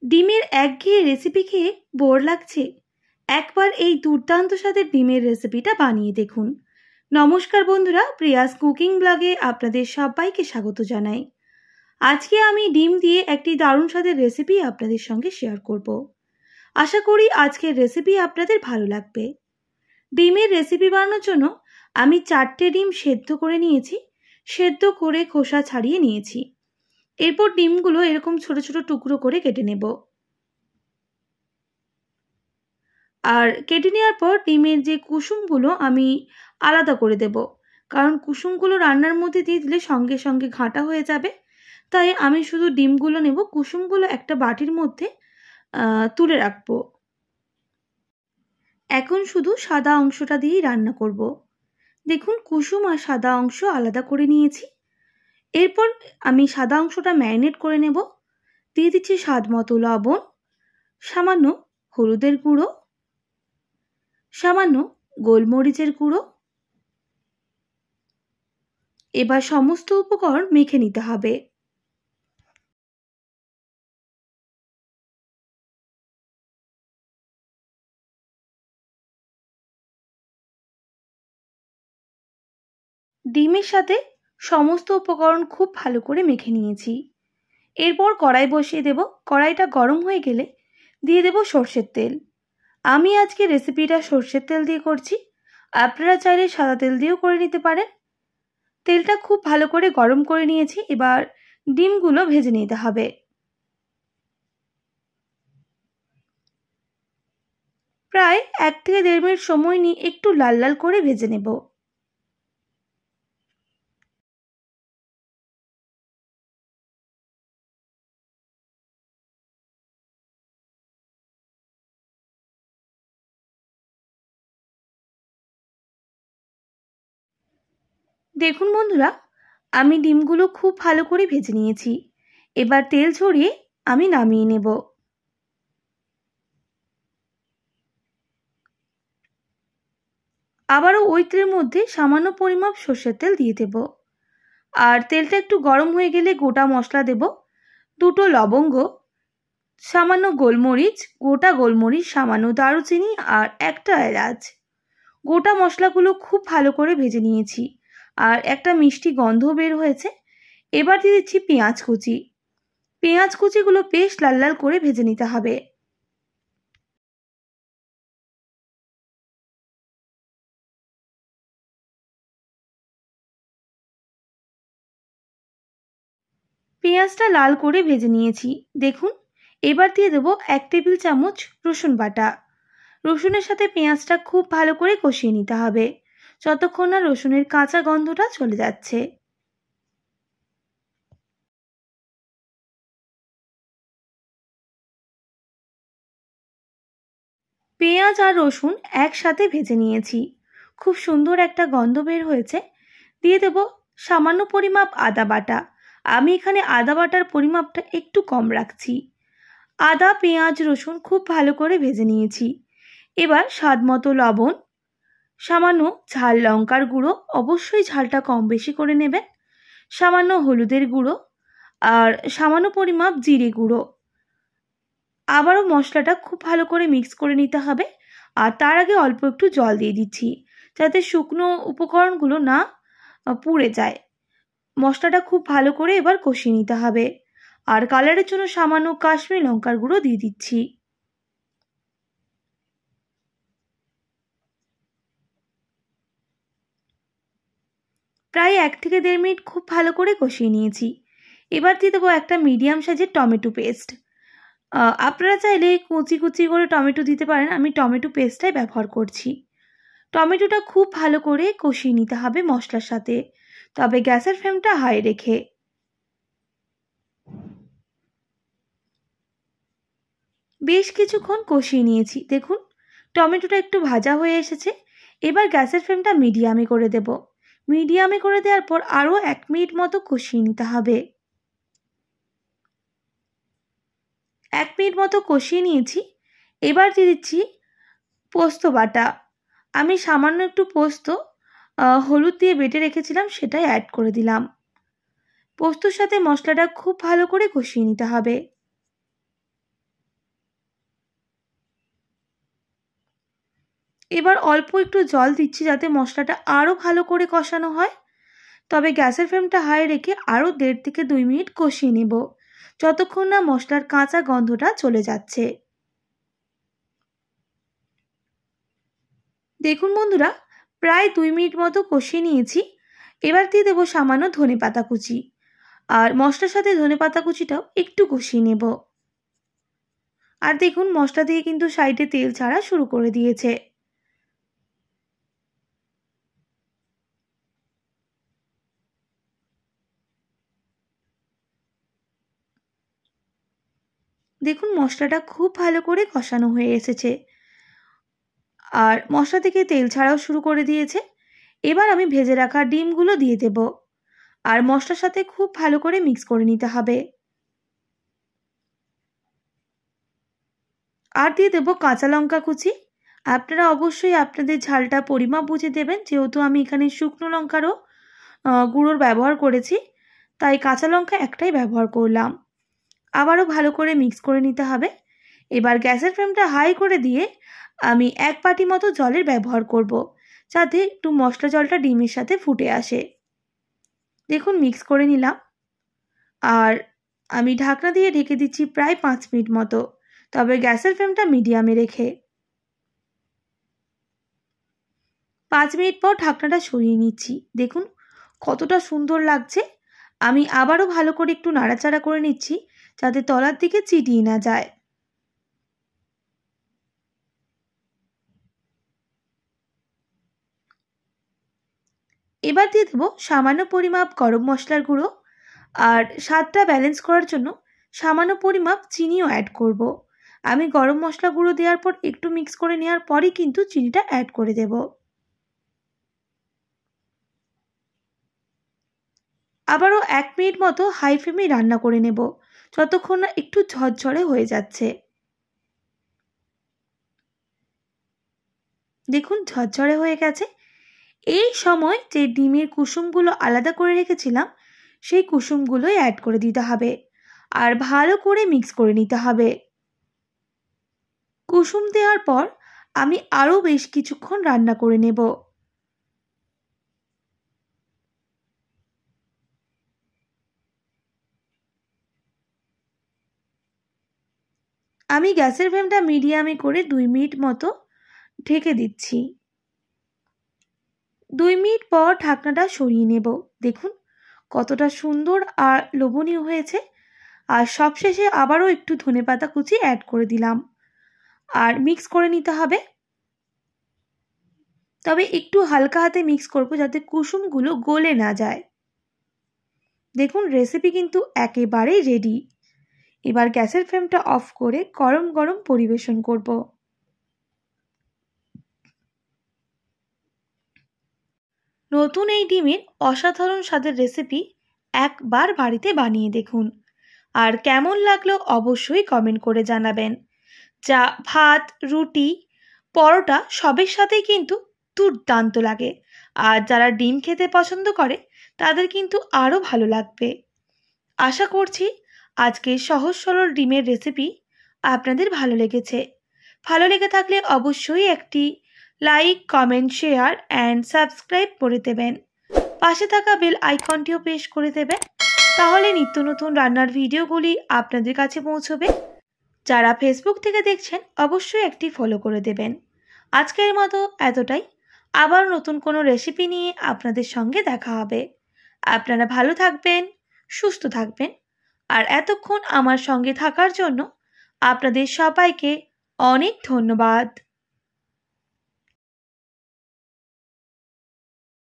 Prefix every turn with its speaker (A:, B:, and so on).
A: ডিমের একঘেয়ে রেসিপি খেয়ে বোর লাগছে? একবার এই দুর্দান্ত স্বাদের ডিমের রেসিপিটা বানিয়ে দেখুন। নমস্কার বন্ধুরা, প্রিয়াস কুকিং ব্লগে আপনাদের সবাইকে স্বাগত জানাই। আজকে আমি ডিম দিয়ে একটি দারুণ স্বাদের রেসিপি আপনাদের সঙ্গে শেয়ার করব। আশা করি আজকের রেসিপি আপনাদের ভালো লাগবে। ডিমের রেসিপি বানানোর জন্য আমি 4টে ডিম সেদ্ধ করে নিয়েছি। সেদ্ধ করে খোসা ছাড়িয়ে নিয়েছি। এরপর ডিমগুলো এরকম ছোট ছোট টুকরো করে কেটে নেব। আর কেটে নেওয়ার পর ডিমের যে কুসুমগুলো আমি আলাদা করে দেব, কারণ কুসুমগুলো রান্নার মধ্যে দিয়ে দিলে সঙ্গে সঙ্গে ঘাঁটা হয়ে যাবে। তাই আমি শুধু ডিমগুলো নেব, কুসুমগুলো একটা বাটির মধ্যে তুলে রাখবো। এখন শুধু সাদা অংশটা দিয়েই রান্না করব। দেখুন, কুসুম আর সাদা অংশ আলাদা করে নিয়েছি। এরপর আমি সাদা অংশটা ম্যারিনেট করে নেব। দিয়ে দিচ্ছি স্বাদ মতো লবণ, সামান্য হলুদের গুঁড়ো, সামান্য গোলমরিচের গুঁড়ো। এবার সমস্ত উপকরণ মেখে নিতে হবে। ডিমের সাথে সমস্ত উপকরণ খুব ভালো করে মেখে নিয়েছি। এরপর কড়াই বসিয়ে দেব। কড়াইটা গরম হয়ে গেলে দিয়ে দেব সর্ষের তেল। আমি আজকে রেসিপিটা সর্ষের তেল দিয়ে করছি, আপনারা চাইলে সাদা তেল দিয়েও করে নিতে পারেন। তেলটা খুব ভালো করে গরম করে নিয়েছি। এবার ডিমগুলো ভেজে নিতে হবে। প্রায় 1 থেকে 1.5 মিনিট সময় নিয়ে একটু লাল লাল করে ভেজে নেব। দেখুন বন্ধুরা, আমি ডিমগুলো খুব ভালো করে ভেজে নিয়েছি। এবার তেল ঝরিয়ে আমি নামিয়ে নেব। আবারও ওই তেলের মধ্যে সামান্য পরিমাপ সর্ষের তেল দিয়ে দেব। আর তেলটা একটু গরম হয়ে গেলে গোটা মশলা দেব। 2টো লবঙ্গ, সামান্য গোলমরিচ, গোটা গোলমরিচ, সামান্য দারুচিনি আর একটা এলাচ। গোটা মশলাগুলো খুব ভালো করে ভেজে নিয়েছি আর একটা মিষ্টি গন্ধ বের হয়েছে। এবার দিয়ে দিচ্ছি পেঁয়াজ কুচি। পেঁয়াজ কুচিগুলো বেশ লাল লাল করে ভেজে নিতে হবে। পেঁয়াজটা লাল করে ভেজে নিয়েছি। দেখুন, এবার দিয়ে দেবো 1 টেবিল চামচ রসুন বাটা। রসুনের সাথে পেঁয়াজটা খুব ভালো করে কষিয়ে নিতে হবে যতক্ষণ না রসুনের কাঁচা গন্ধটা চলে যাচ্ছে। পেঁয়াজ আর রসুন একসাথে ভেজে নিয়েছি। খুব সুন্দর একটা গন্ধ বের হয়েছে। দিয়ে দেব সামান্য পরিমাপ আদা বাটা। আমি এখানে আদা বাটার পরিমাপটা একটু কম রাখছি। আদা, পেঁয়াজ, রসুন খুব ভালো করে ভেজে নিয়েছি। এবার স্বাদ মতো লবণ, সামান্য ঝাল লঙ্কার গুঁড়ো, অবশ্যই ঝালটা কম বেশি করে নেবেন, সামান্য হলুদের গুঁড়ো আর সামান্য পরিমাপ জিরে গুঁড়ো। আবারও মশলাটা খুব ভালো করে মিক্স করে নিতে হবে। আর তার আগে অল্প একটু জল দিয়ে দিচ্ছি যাতে শুকনো উপকরণগুলো না পুড়ে যায়। মশলাটা খুব ভালো করে এবার কষিয়ে নিতে হবে। আর কালারের জন্য সামান্য কাশ্মীরি লঙ্কার গুঁড়ো দিয়ে দিচ্ছি। প্রায় 1 থেকে 1.5 মিনিট খুব ভালো করে কষিয়ে নিয়েছি। এবার দিয়ে দেবো একটা মিডিয়াম সাইজের টমেটো পেস্ট। আপনারা চাইলে কুচি কুচি করে টমেটো দিতে পারেন, আমি টমেটো পেস্টটাই ব্যবহার করছি। টমেটোটা খুব ভালো করে কষিয়ে নিতে হবে মশলার সাথে, তবে গ্যাসের ফ্লেমটা হাই রেখে। বেশ কিছুক্ষণ কষিয়ে নিয়েছি। দেখুন, টমেটোটা একটু ভাজা হয়ে এসেছে। এবার গ্যাসের ফ্লেমটা মিডিয়ামে করে দেব। মিডিয়ামে করে দেওয়ার পর আরও 1 মিনিট মতো কষিয়ে নিতে হবে। 1 মিনিট মতো কষিয়ে নিয়েছি। এবার দিয়ে দিচ্ছি পোস্ত বাটা। আমি সামান্য একটু পোস্ত হলুদ দিয়ে বেটে রেখেছিলাম, সেটাই অ্যাড করে দিলাম। পোস্তর সাথে মশলাটা খুব ভালো করে কষিয়ে নিতে হবে। এবার অল্প একটু জল দিচ্ছি যাতে মশলাটা আরও ভালো করে কষানো হয়। তবে গ্যাসের ফ্লেমটা হাই রেখে আরও 1.5 থেকে 2 মিনিট কষিয়ে নেব, যতক্ষণ না মশলার কাঁচা গন্ধটা চলে যাচ্ছে। দেখুন বন্ধুরা, প্রায় 2 মিনিট মতো কষিয়ে নিয়েছি। এবার দিয়ে দেবো সামান্য ধনেপাতা কুচি, আর মশলার সাথে ধনেপাতা কুচিটাও একটু কষিয়ে নেব। আর দেখুন মশলা দিয়ে কিন্তু সাইডে তেল ছাড়া শুরু করে দিয়েছে। দেখুন মশলাটা খুব ভালো করে কষানো হয়ে এসেছে, আর মশলা থেকে তেল ছাড়াও শুরু করে দিয়েছে। এবার আমি ভেজে রাখা ডিমগুলো দিয়ে দেব, আর মশলার সাথে খুব ভালো করে মিক্স করে নিতে হবে। আর দিয়ে দেবো কাঁচা লঙ্কা কুচি। আপনারা অবশ্যই আপনাদের ঝালটা পরিমাপ বুঝে দেবেন, যেহেতু আমি এখানে শুকনো লঙ্কারও গুঁড়োর ব্যবহার করেছি, তাই কাঁচা লঙ্কা একটাই ব্যবহার করলাম। আবারও ভালো করে মিক্স করে নিতে হবে। এবার গ্যাসের ফ্লেমটা হাই করে দিয়ে আমি 1 বাটি মতো জলের ব্যবহার করব, যাতে একটু মশলা জলটা ডিমের সাথে ফুটে আসে। দেখুন মিক্স করে নিলাম, আর আমি ঢাকনা দিয়ে ঢেকে দিচ্ছি প্রায় 5 মিনিট মতো, তবে গ্যাসের ফ্লেমটা মিডিয়ামে রেখে। 5 মিনিট পর ঢাকনাটা সরিয়ে নিচ্ছি। দেখুন কতটা সুন্দর লাগছে। আমি আবারও ভালো করে একটু নাড়াচাড়া করে নিচ্ছি, যাতে তলার দিকে চিটিয়ে না যায়। এবার দিয়ে দেবো সামান্য পরিমাপ গরম মশলার গুঁড়ো, আর স্বাদটা ব্যালেন্স করার জন্য সামান্য পরিমাপ চিনিও অ্যাড করব। আমি গরম মশলা গুঁড়ো দেওয়ার পর একটু মিক্স করে নেওয়ার পরই কিন্তু চিনিটা অ্যাড করে দেব। আবারও 1 মিনিট মতো হাই ফ্লেমে রান্না করে নেব, যতক্ষণ না একটু ঝরঝরে হয়ে যাচ্ছে। দেখুন ঝরঝরে হয়ে গেছে। এই সময় যে ডিমের কুসুমগুলো আলাদা করে রেখেছিলাম, সেই কুসুমগুলোই অ্যাড করে দিতে হবে, আর ভালো করে মিক্স করে নিতে হবে। কুসুম দেওয়ার পর আমি আরও বেশ কিছুক্ষণ রান্না করে নেব। আমি গ্যাসের ফ্লেমটা মিডিয়ামে করে 2 মিনিট মতো ঢেকে দিচ্ছি। 2 মিনিট পর ঢাকনাটা সরিয়ে নেব। দেখুন কতটা সুন্দর আর লোভনীয় হয়েছে। আর সবশেষে আবারও একটু ধনেপাতা কুচি অ্যাড করে দিলাম, আর মিক্স করে নিতে হবে। তবে একটু হালকা হাতে মিক্স করব, যাতে কুসুমগুলো গলে না যায়। দেখুন রেসিপি কিন্তু একেবারেই রেডি। এবার গ্যাসের ফ্লেমটা অফ করে গরম গরম পরিবেশন করব। নতুন এই ডিমের অসাধারণ স্বাদের রেসিপি একবার বাড়িতে বানিয়ে দেখুন, আর কেমন লাগলো অবশ্যই কমেন্ট করে জানাবেন। যা ভাত, রুটি, পরোটা সবের সাথেই কিন্তু দুর্দান্ত লাগে, আর যারা ডিম খেতে পছন্দ করে তাদের কিন্তু আরও ভালো লাগবে। আশা করছি আজকের সহজ সরল ডিমের রেসিপি আপনাদের ভালো লেগেছে। ভালো লেগে থাকলে অবশ্যই একটি like, comment, share and subscribe করে দেবেন। পাশে থাকা বেল আইকনটিও প্রেস করে দেবেন, তাহলে নিত্য নতুন রান্নার ভিডিওগুলি আপনাদের কাছে পৌঁছবে। যারা ফেসবুক থেকে দেখছেন অবশ্যই একটি ফলো করে দেবেন। আজকের মতো এতটাই। আবার নতুন কোনো রেসিপি নিয়ে আপনাদের সঙ্গে দেখা হবে। আপনারা ভালো থাকবেন, সুস্থ থাকবেন, আর এতক্ষণ আমার সঙ্গে থাকার জন্য আপনাদের সবাইকে অনেক ধন্যবাদ।